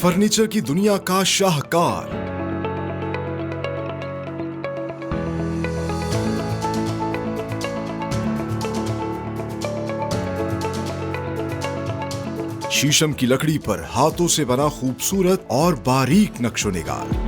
Furniture की दुनिया का शाहकार। शीशम की लकड़ी पर हाथों से बना खूबसूरत और बारीक नक्शो निगार।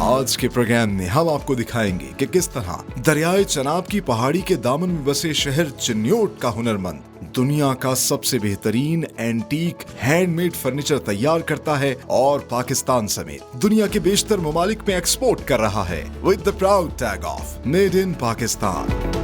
आज के प्रोग्राम में हम आपको दिखाएंगे कि किस तरह दरियाए चनाब की पहाड़ी के दामन में बसे शहर चिन्योट का हुनरमंद दुनिया का सबसे बेहतरीन एंटीक हैंडमेड फर्नीचर तैयार करता है और पाकिस्तान समेत दुनिया के बेशतर ममालिक में एक्सपोर्ट कर रहा है with the proud tag of made in Pakistan.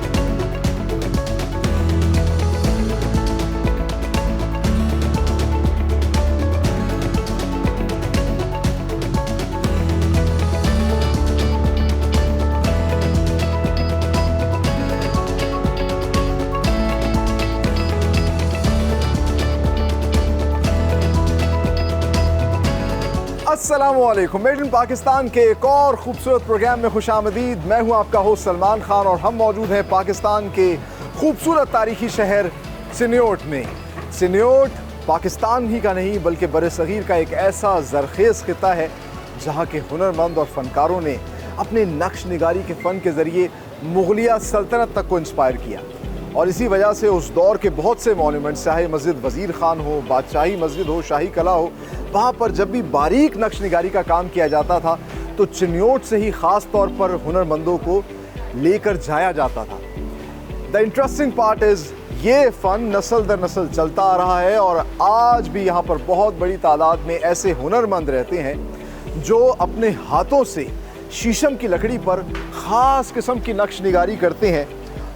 अस्सलामुअलैकुम, मेड इन पाकिस्तान के एक और खूबसूरत प्रोग्राम में खुशामदीद। मैं हूं आपका होस्ट सलमान खान और हम मौजूद हैं पाकिस्तान के खूबसूरत तारीखी शहर चिन्योट में। चिन्योट पाकिस्तान ही का नहीं बल्कि बरसगीर का एक ऐसा ज़रखेज़ खिता है जहां के हुनरमंद और फनकारों ने अपने नक्श निगारी के फ़न के ज़रिए मुग़लिया सल्तनत तक को इंस्पायर किया और इसी वजह से उस दौर के बहुत से मॉन्यूमेंट्स, चाहे मस्जिद वज़ीर ख़ान हो, बादशाही मस्जिद हो, शाही कला हो, वहाँ पर जब भी बारीक नक्श निगारी का काम किया जाता था तो चिन्योट से ही ख़ास तौर पर हुनरमंदों को लेकर जाया जाता था। द इंटरेस्टिंग पार्ट इज़ ये फ़न नस्ल दर नस्ल चलता आ रहा है और आज भी यहाँ पर बहुत बड़ी तादाद में ऐसे हुनरमंद रहते हैं जो अपने हाथों से शीशम की लकड़ी पर ख़ास किस्म की नक्श निगारी करते हैं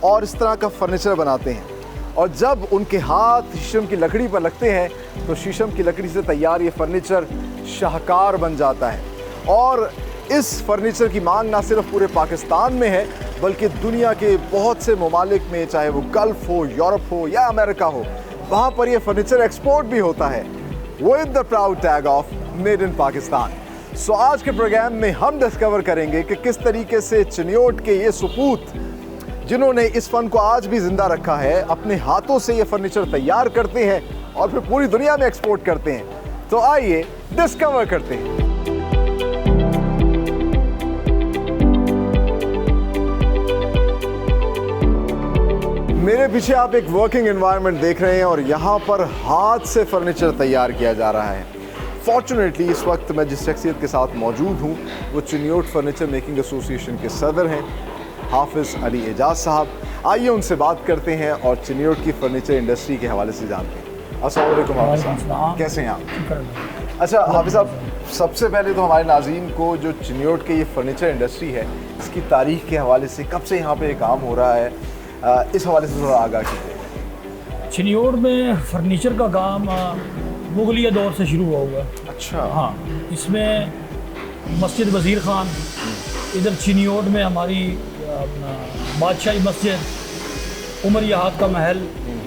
और इस तरह का फर्नीचर बनाते हैं। और जब उनके हाथ शीशम की लकड़ी पर लगते हैं तो शीशम की लकड़ी से तैयार ये फर्नीचर शाहकार बन जाता है। और इस फर्नीचर की मांग ना सिर्फ पूरे पाकिस्तान में है बल्कि दुनिया के बहुत से ममालिक में, चाहे वो गल्फ़ हो, यूरोप हो या अमेरिका हो, वहाँ पर ये फर्नीचर एक्सपोर्ट भी होता है with the proud tag of made in Pakistan. So आज के प्रोग्राम में हम डिस्कवर करेंगे कि किस तरीके से चिन्योट के ये सपूत जिन्होंने इस फ़न को आज भी ज़िंदा रखा है अपने हाथों से ये फर्नीचर तैयार करते हैं और फिर पूरी दुनिया में एक्सपोर्ट करते हैं। तो आइए डिस्कवर करते हैं। मेरे पीछे आप एक वर्किंग एनवायरनमेंट देख रहे हैं और यहाँ पर हाथ से फर्नीचर तैयार किया जा रहा है। फॉर्चुनेटली इस वक्त मैं जिस शख्सियत के साथ मौजूद हूँ वो चिन्योट फर्नीचर मेकिंग एसोसिएशन के सदर हैं, हाफिज़ अली एजाज साहब। आइए उनसे बात करते हैं और चिन्योट की फर्नीचर इंडस्ट्री के हवाले से जानते हैं। अस्सलाम वालेकुम हाफिज़ साहब, कैसे हैं आप? अच्छा हाफिज़ साहब, सबसे पहले तो हमारे नाज़रीन को जो चिन्योट के ये फर्नीचर इंडस्ट्री है इसकी तारीख़ के हवाले से, कब से यहाँ पे ये काम हो रहा है, इस हवाले से थोड़ा आगाह कीजिए। चिन्योट में फर्नीचर का काम मुग़लिया दौर से शुरू हुआ। अच्छा। हाँ, इसमें मस्जिद वज़ीर ख़ान, इधर चिन्योट में हमारी बादशाही मस्जिद, उमर याहत का महल,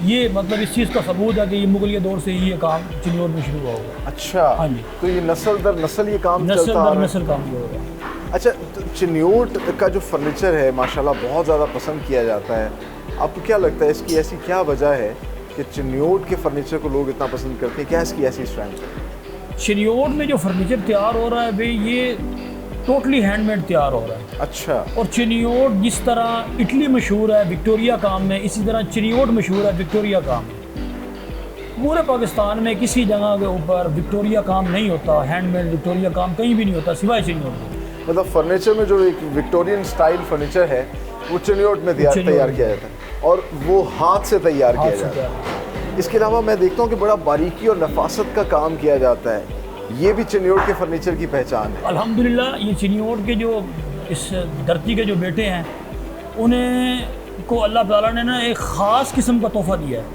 ये मतलब इस चीज़ का सबूत है कि ये मुग़लिया दौर से ही ये काम चिन्योट में शुरू हुआ होगा। अच्छा। हाँ जी। तो ये नस्ल दर नस्ल ये काम नस्ल चलता आ दर रहा है। नस्ल काम हुआ होगा। अच्छा, तो चिन्योट का जो फर्नीचर है माशाल्लाह बहुत ज़्यादा पसंद किया जाता है। आपको क्या लगता है इसकी ऐसी क्या वजह है कि चिन्योट के फर्नीचर को लोग इतना पसंद करते हैं? क्या इसकी ऐसी स्ट्रेंथ है? चिन्योट में जो फर्नीचर तैयार हो रहा है भाई ये टोटली हैंडमेड तैयार हो रहा है। अच्छा। और चिन्योट जिस तरह इटली मशहूर है विक्टोरिया काम में, इसी तरह चिन्योट मशहूर है विक्टोरिया काम में। पूरे पाकिस्तान में किसी जगह के ऊपर विक्टोरिया काम नहीं होता, हैंडमेड विक्टोरिया काम कहीं भी नहीं होता सिवाय चिन्योट में। मतलब फर्नीचर में जो एक विक्टोरियन स्टाइल फर्नीचर है वो चिन्योट में तैयार किया जाता है और वो हाथ से तैयार किया जाता है। इसके अलावा मैं देखता हूँ कि बड़ा बारीकी और नफासत का काम किया जाता है। ये भी चिन्योट के फर्नीचर की पहचान है। अल्हम्दुलिल्लाह, ये चिन्योट के जो इस धरती के जो बेटे हैं उन्हें को अल्लाह ताला ने ना एक ख़ास किस्म का तोहफ़ा दिया है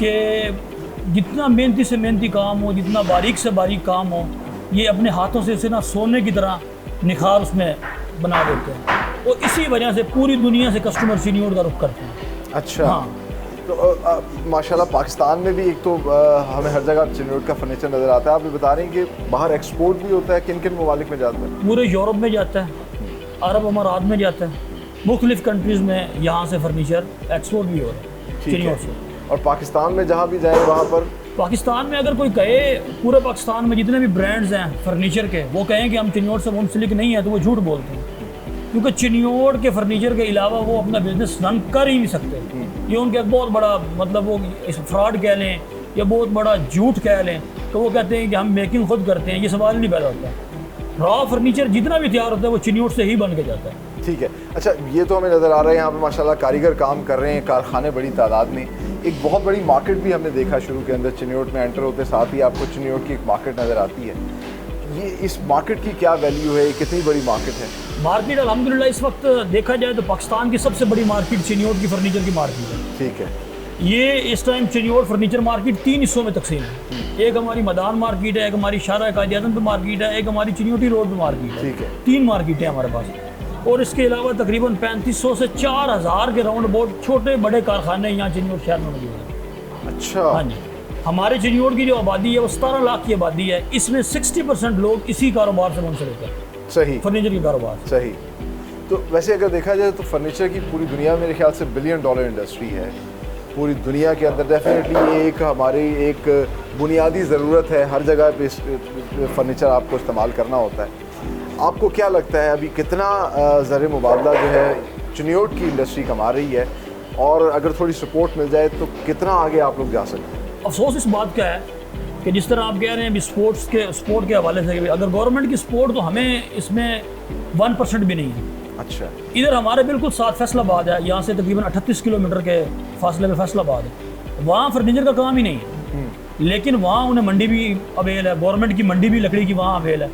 कि जितना मेहनती से मेहनती काम हो, जितना बारीक से बारीक काम हो, ये अपने हाथों से इसे ना सोने की तरह निखार उसमें बना देते हैं और इसी वजह से पूरी दुनिया से कस्टमर चिन्योट का रुख करते हैं। अच्छा। हाँ। तो माशाल्लाह पाकिस्तान में भी एक तो हमें हर जगह चिन्योट का फर्नीचर नज़र आता है। आप ये बता रहे हैं कि बाहर एक्सपोर्ट भी होता है, किन किन ममालिक में जाता है? पूरे यूरोप में जाता है, अरब अमारात में जाता है, मुख्तलिफ़ कंट्रीज़ में यहाँ से फर्नीचर एक्सपोर्ट भी हो रहा है। ठीक है। चिनियोट से। और पाकिस्तान में जहाँ भी जाए वहाँ पर पाकिस्तान में अगर कोई कहे, पूरे पाकिस्तान में जितने भी ब्रांड्स हैं फर्नीचर के, वो कहें कि हम चिनियोट से मुंसलिक नहीं है, तो वो झूठ बोलते हैं। क्योंकि चिनियोट के फर्नीचर के अलावा वो अपना बिजनेस रन कर ही नहीं सकते। ये उनका एक बहुत बड़ा मतलब वो फ्रॉड कह लें या बहुत बड़ा झूठ कह लें, तो वो कहते हैं कि हम मेकिंग खुद करते हैं। ये सवाल नहीं पैदा होता। रॉ फर्नीचर जितना भी तैयार होता है वो चिनियोट से ही बन के जाता है। ठीक है। अच्छा, ये तो हमें नज़र आ रहा है यहाँ पे माशाल्लाह कारीगर काम कर रहे हैं, कारखाने बड़ी तादाद में। एक बहुत बड़ी मार्केट भी हमने देखा शुरू के अंदर, चिनियोट में एंटर होते साथ ही आपको चिनियोट की एक मार्केट नज़र आती है। ये इस मार्केट की क्या वैल्यू है, कितनी बड़ी मार्केट है? मार्केट अल्हम्दुलिल्लाह इस वक्त देखा जाए तो पाकिस्तान की सबसे बड़ी मार्केट चिनियोट की फर्नीचर की मार्केट है। ठीक है। ये इस टाइम चिनियोट फर्नीचर मार्केट 3 हिस्सों में तकसीम है। एक हमारी मदान मार्केट है, एक हमारी शाहरा कायद-ए-आज़म पे मार्केट है, एक हमारी चिनियोटी रोड पे मार्केट है। ठीक है। 3 मार्केट है हमारे पास। और इसके अलावा तकरीबन 3500 से 4000 के राउंड अबाउट छोटे बड़े कारखाने यहाँ चिनियोट शहर में मौजूद हैं। अच्छा। हाँ जी। हमारे चिनियोट की जो आबादी है वो 17 लाख की आबादी है। इसमें 60% लोग इसी कारोबार से मुंसलिक हैं। सही। फर्नीचर के कारोबार। सही। तो वैसे अगर देखा जाए तो फर्नीचर की पूरी दुनिया में मेरे ख्याल से $1 बिलियन इंडस्ट्री है पूरी दुनिया के अंदर। डेफिनेटली ये एक हमारी एक बुनियादी ज़रूरत है, हर जगह पे फर्नीचर आपको इस्तेमाल करना होता है। आपको क्या लगता है अभी कितना ज़र मुबादला जो है चिनियोट की इंडस्ट्री कमा रही है, और अगर थोड़ी सपोर्ट मिल जाए तो कितना आगे आप लोग जा सकते हैं? अफसोस इस बात का है कि जिस तरह आप कह रहे हैं अभी स्पोर्ट के हवाले से, अगर गवर्नमेंट की सपोर्ट तो हमें इसमें 1% भी नहीं है। अच्छा। इधर हमारे बिल्कुल साथ फैसलाबाद है, यहाँ से तकरीबन 38 किलोमीटर के फासले में फैसलाबाद है। वहाँ फर्नीचर का काम ही नहीं है, लेकिन वहाँ उन्हें मंडी भी अवेल है, गवर्नमेंट की मंडी भी लकड़ी की वहाँ अवेल है।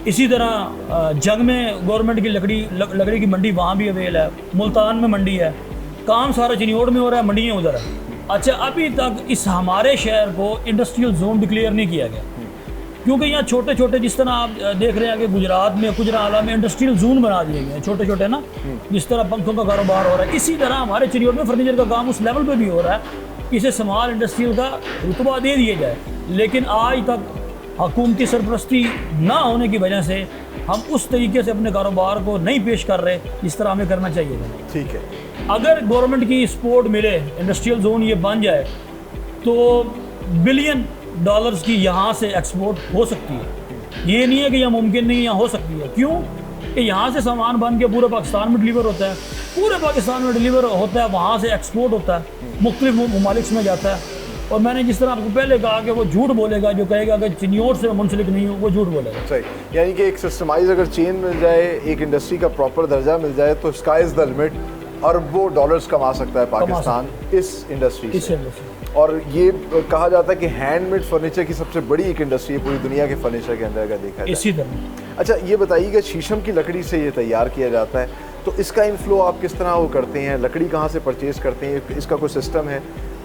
इसी तरह जंग में गवर्नमेंट की लकड़ी की मंडी वहाँ भी अवेल है, मुल्तान में मंडी है। काम सारा चिनियोट में हो रहा है, मंडियाँ उधर है। अच्छा, अभी तक इस हमारे शहर को इंडस्ट्रियल जोन डिक्लेयर नहीं किया गया, क्योंकि यहाँ छोटे छोटे जिस तरह आप देख रहे हैं कि गुजरात में गुजराला में इंडस्ट्रियल जोन बना दिए गए हैं छोटे छोटे ना, जिस तरह पंखों का कारोबार हो रहा है, इसी तरह हमारे चिनियोट में फर्नीचर का काम उस लेवल पे भी हो रहा है कि इसे स्मॉल इंडस्ट्रियल का रुतबा दे दिया जाए। लेकिन आज तक हुकूमती सरपरस्ती ना होने की वजह से हम उस तरीके से अपने कारोबार को नहीं पेश कर रहे जिस तरह हमें करना चाहिए था। ठीक है। अगर गवर्नमेंट की सपोर्ट मिले, इंडस्ट्रियल जोन ये बन जाए, तो $1 बिलियन की यहाँ से एक्सपोर्ट हो सकती है। ये नहीं है कि यह मुमकिन नहीं, यहाँ हो सकती है। क्यों कि यहाँ से सामान बन के पूरे पाकिस्तान में डिलीवर होता है, पूरे पाकिस्तान में डिलीवर होता है, वहाँ से एक्सपोर्ट होता है, मुख्तलिफ ममालिक में जाता है। और मैंने जिस तरह आपको पहले कहा कि वो झूठ बोलेगा जो कहेगा कि चिनियोट से मुंसलिक नहीं हो, वो झूठ बोलेगा। सही। यानी कि एक सिस्टमाइज अगर चेन मिल जाए, एक इंडस्ट्री का प्रॉपर दर्जा मिल जाए, तो स्काई इज़ द लिमिट। अरबों डॉलर्स कमा सकता है पाकिस्तान इस इंडस्ट्री से। और ये कहा जाता है कि हैंडमेड फर्नीचर की सबसे बड़ी एक इंडस्ट्री है पूरी दुनिया के फर्नीचर के अंदर अगर देखा जाए। इसी तरह। अच्छा, ये बताइएगा, शीशम की लकड़ी से ये तैयार किया जाता है, तो इसका इनफ्लो आप किस तरह वो करते हैं? लकड़ी कहाँ से परचेज करते हैं? इसका कोई सिस्टम है?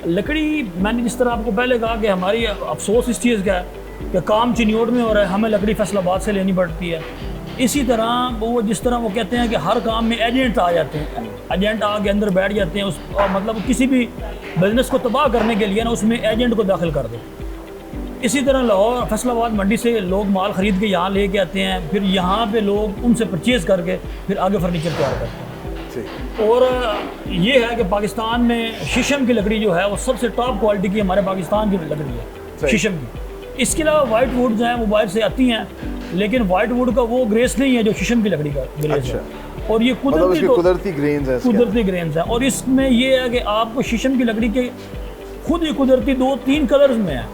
लकड़ी, मैंने जिस तरह आपको पहले कहा कि हमारी अफसोस इस चीज़ का है कि काम चिनियोट में हो रहा है, हमें लकड़ी फैसलाबाद से लेनी पड़ती है। इसी तरह वो जिस तरह वो कहते हैं कि हर काम में एजेंट आ जाते हैं, एजेंट आके अंदर बैठ जाते हैं, उस मतलब किसी भी बिजनेस को तबाह करने के लिए ना उसमें एजेंट को दाखिल कर दो। इसी तरह लाहौर फैसलाबाद मंडी से लोग माल ख़रीद के यहाँ लेके आते हैं, फिर यहाँ पे लोग उनसे परचेज़ करके फिर आगे फर्नीचर तैयार करते हैं। और ये है कि पाकिस्तान में शीशम की लकड़ी जो है वो सबसे टॉप क्वालिटी की हमारे पाकिस्तान की लकड़ी है, शीशम की। इसके अलावा वाइट वुड जो है वो बाहर से आती हैं, लेकिन वाइट वुड का वो ग्रेस नहीं है जो शीशम की लकड़ी का ग्रेस है। और ये कुदरती ग्रेन्स है। और इसमें ये है कि आपको शीशम की लकड़ी के खुद ही कुदरती 2-3 कलर्स में है,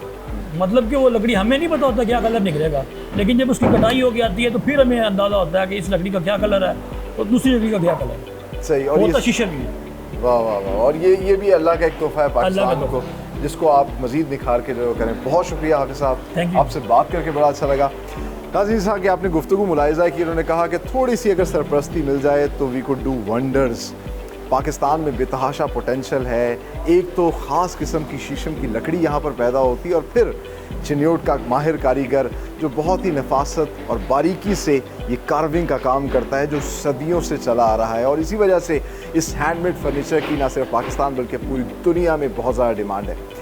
मतलब कि वो लकड़ी हमें नहीं पता होता क्या कलर निकलेगा, लेकिन जब उसकी कटाई होकर आती है तो फिर हमें अंदाज़ा होता है कि इस लकड़ी का क्या कलर है और दूसरी लकड़ी का क्या कलर है। सही। और ये शीशम ही। वाह वाह वाह। और ये भी अल्लाह का एक तोहफा है पाकिस्तान को, जिसको आप मज़ीद निखार के जो करें। बहुत शुक्रिया हाफिज़ साहब, आपसे बात करके बड़ा अच्छा लगा। नाज़रीन साहब कि आपने गुफ्तगू मुलाहिज़ा की, उन्होंने कहा कि थोड़ी सी अगर सरपरस्ती मिल जाए तो we could do wonders. Pakistan में बेतहाशा पोटेंशल है। एक तो ख़ास किस्म की शीशम की लकड़ी यहाँ पर पैदा होती है, और फिर चिनियोट का माहिर कारीगर जो बहुत ही नफासत और बारीकी से ये कार्विंग का काम करता है जो सदियों से चला आ रहा है। और इसी वजह से इस हैंडमेड फर्नीचर की ना सिर्फ पाकिस्तान बल्कि पूरी दुनिया में बहुत ज़्यादा डिमांड है।